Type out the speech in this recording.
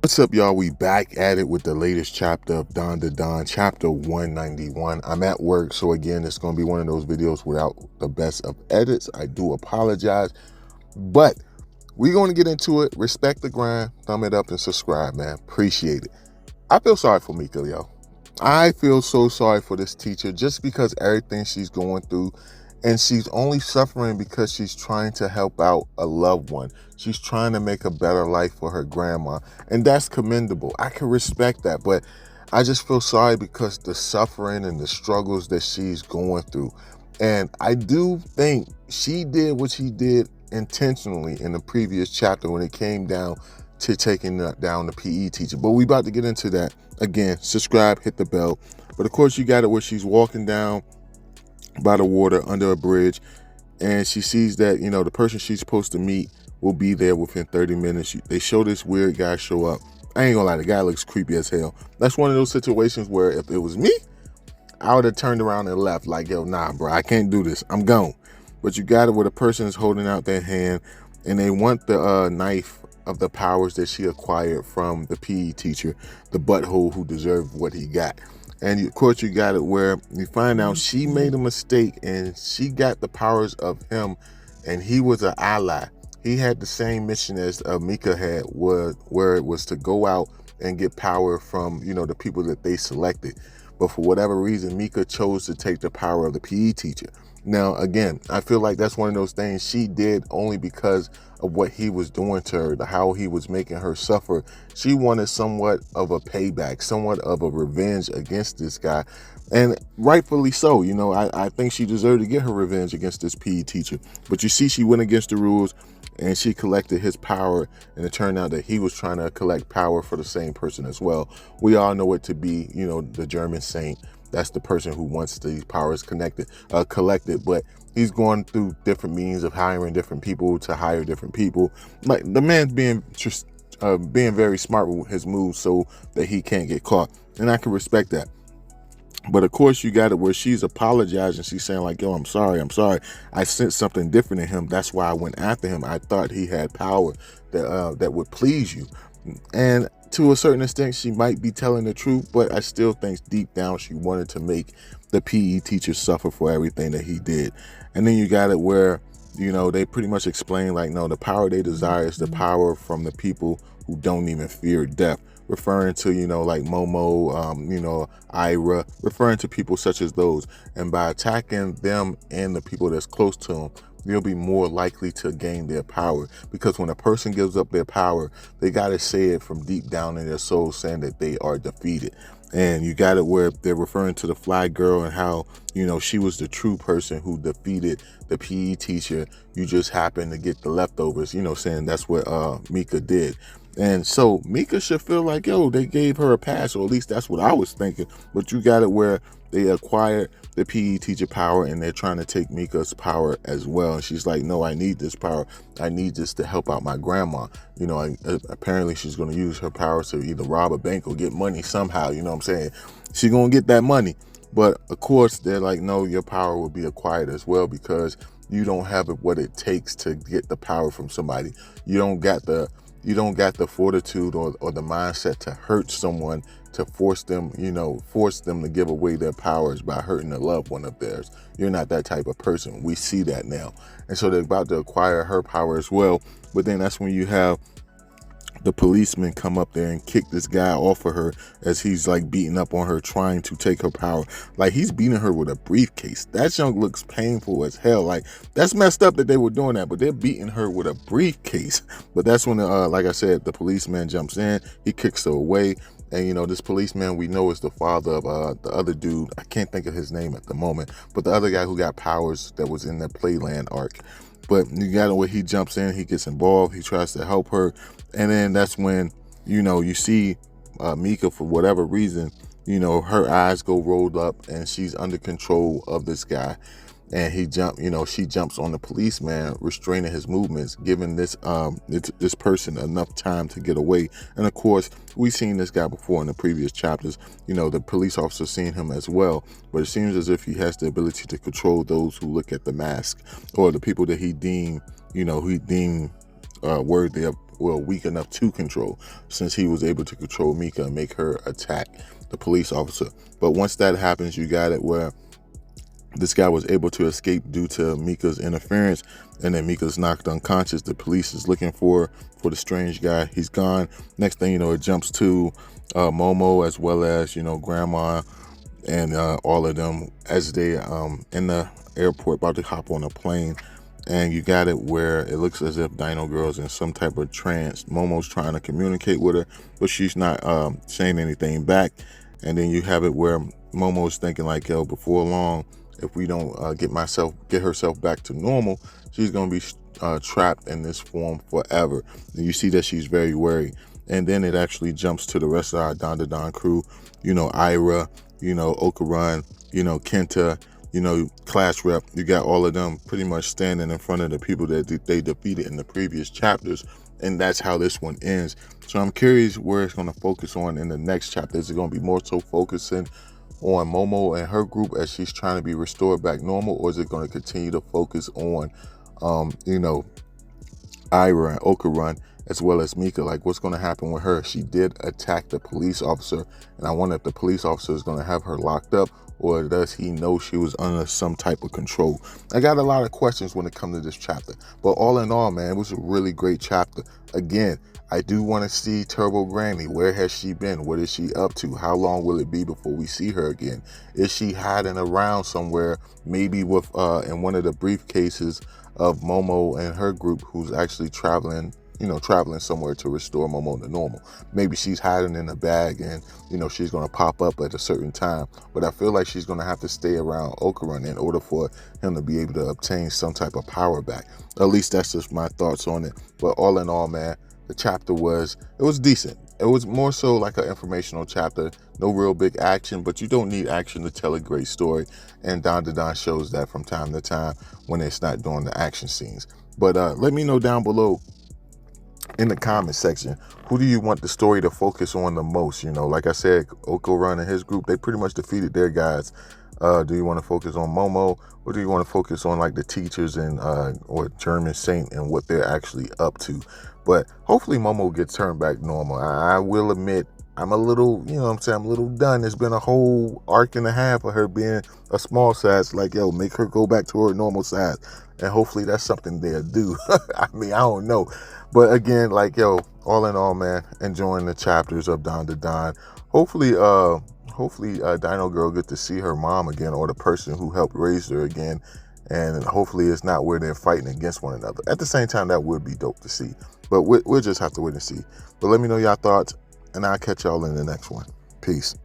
What's up, y'all? We back at it with the latest chapter of Dandadan Chapter 191. I'm at work, so again, it's going to be one of those videos without the best of edits. I do apologize, but we're going to get into it. Respect the grind, thumb it up, and subscribe, man. Appreciate it. I feel sorry for Mika, yo. I feel so sorry for this teacher just because everything she's going through, and she's only suffering because she's trying to help out a loved one. She's trying to make a better life for her grandma, and that's commendable. I can respect that, but I just feel sorry because the suffering and the struggles that she's going through. And I do think she did what she did intentionally in the previous chapter when it came down to taking down the PE teacher. But we about to get into that. Again, subscribe, hit the bell. But of course, you got it where she's walking down by the water under a bridge, and she sees that, the person she's supposed to meet will be there within 30 minutes. They show this weird guy show up. I ain't gonna lie, the guy looks creepy as hell. That's one of those situations where if it was me, I would have turned around and left like, yo, nah, bro, I can't do this. I'm gone. But you got it where the person is holding out their hand, and they want the knife of the powers that she acquired from the PE teacher, the butthole who deserved what he got. And of course, you got it where you find out she made a mistake and she got the powers of him, and he was an ally. He had the same mission as Mika had, where it was to go out and get power from, the people that they selected. But for whatever reason, Mika chose to take the power of the PE teacher. Now, again, I feel like that's one of those things she did only because of what he was doing to her, how he was making her suffer. She wanted somewhat of a payback, somewhat of a revenge against this guy. And rightfully so. I think she deserved to get her revenge against this PE teacher. But you see, she went against the rules and she collected his power. And it turned out that he was trying to collect power for the same person as well. We all know it to be, the German saint. That's the person who wants these powers collected, but he's going through different means of hiring different people to hire different people. Like, the man's being very smart with his moves so that he can't get caught, and I can respect that. But of course, you got it where she's apologizing. She's saying like, yo, I'm sorry. I sensed something different in him. That's why I went after him. I thought he had power that would please you. And to a certain extent, she might be telling the truth, but I still think deep down she wanted to make the PE teacher suffer for everything that he did. And then you got it where, they pretty much explain like, no, the power they desire is the power from the people who don't even fear death, referring to, like Momo, Ira, referring to people such as those. And by attacking them and the people that's close to them, they'll be more likely to gain their power. Because when a person gives up their power, they got to say it from deep down in their soul, saying that they are defeated. And you got it where they're referring to the fly girl and how, she was the true person who defeated the PE teacher. You just happened to get the leftovers, saying that's what Mika did. And so Mika should feel like, yo, they gave her a pass, or at least that's what I was thinking. But you got it where they acquired the PE teacher power and they're trying to take Mika's power as well. And she's like, no, I need this power. I need this to help out my grandma. Apparently she's going to use her powers to either rob a bank or get money somehow. You know what I'm saying? She's going to get that money. But of course, they're like, no, your power will be acquired as well because you don't have what it takes to get the power from somebody. You don't got the fortitude or the mindset to hurt someone, to force them to give away their powers by hurting a loved one of theirs. You're not that type of person. We see that now. And so they're about to acquire her power as well. But then that's when you have the policeman come up there and kick this guy off of her as he's like beating up on her, trying to take her power. Like, he's beating her with a briefcase. That junk looks painful as hell. Like, that's messed up that they were doing that, but they're beating her with a briefcase. But that's when, like I said, the policeman jumps in, he kicks her away. And, this policeman we know is the father of the other dude. I can't think of his name at the moment, but the other guy who got powers that was in the Playland arc. But you got it where he jumps in, he gets involved, he tries to help her. And then that's when, you see Mika, for whatever reason, her eyes go rolled up and she's under control of this guy. And she jumps on the policeman, restraining his movements, giving this person enough time to get away. And of course, we've seen this guy before in the previous chapters. The police officer seen him as well, but it seems as if he has the ability to control those who look at the mask, or the people that he deem worthy of well, weak enough to control, since he was able to control Mika and make her attack the police officer. But once that happens, you got it where this guy was able to escape due to Mika's interference, and then Mika's knocked unconscious. The police is looking for the strange guy. He's gone. Next thing you know, it jumps to Momo, as well as, you know, Grandma and all of them as they in the airport about to hop on a plane. And you got it where it looks as if Dino Girl's in some type of trance. Momo's trying to communicate with her, but she's not saying anything back. And then you have it where Momo's thinking like, yo, before long, if we don't get herself back to normal, she's gonna be trapped in this form forever. And you see that she's very worried. And then it actually jumps to the rest of our Dandadan crew. You know, Ira, you know, Okarun, you know, Kenta, you know, Class Rep. You got all of them pretty much standing in front of the people that they defeated in the previous chapters. And that's how this one ends. So I'm curious where it's going to focus on in the next chapter. Is it going to be more so focusing on Momo and her group as she's trying to be restored back normal, or is it going to continue to focus on, you know, Ira and Okarun, as well as Mika? Like, what's going to happen with her? She did attack the police officer, and I wonder if the police officer is going to have her locked up, or does he know she was under some type of control? I got a lot of questions when it comes to this chapter, but all in all, man, it was a really great chapter. Again, I do want to see Turbo Granny. Where has she been? What is she up to? How long will it be before we see her again? Is she hiding around somewhere, maybe with in one of the briefcases of Momo and her group, who's actually traveling somewhere to restore Momo to normal? Maybe she's hiding in a bag and, you know, she's going to pop up at a certain time. But I feel like she's going to have to stay around Okarun in order for him to be able to obtain some type of power back. At least that's just my thoughts on it. But all in all, man, the chapter was decent. It was more so like an informational chapter. No real big action, but you don't need action to tell a great story. And Dandadan shows that from time to time when it's not doing the action scenes. But let me know down below in the comment section, who do you want the story to focus on the most? You know, like I said, Okarun and his group, they pretty much defeated their guys. Do you want to focus on Momo, or do you want to focus on like the teachers and or German Saint and what they're actually up to? But hopefully Momo gets turned back normal. I will admit, I'm a little, you know what I'm saying, I'm a little done. It's been a whole arc and a half of her being a small size. Like, yo, make her go back to her normal size. And hopefully that's something they'll do. I mean, I don't know. But again, like, yo, all in all, man, enjoying the chapters of Dandadan. Hopefully Dino Girl get to see her mom again, or the person who helped raise her again. And hopefully it's not where they're fighting against one another. At the same time, that would be dope to see. But we'll just have to wait and see. But let me know your thoughts, and I'll catch y'all in the next one. Peace.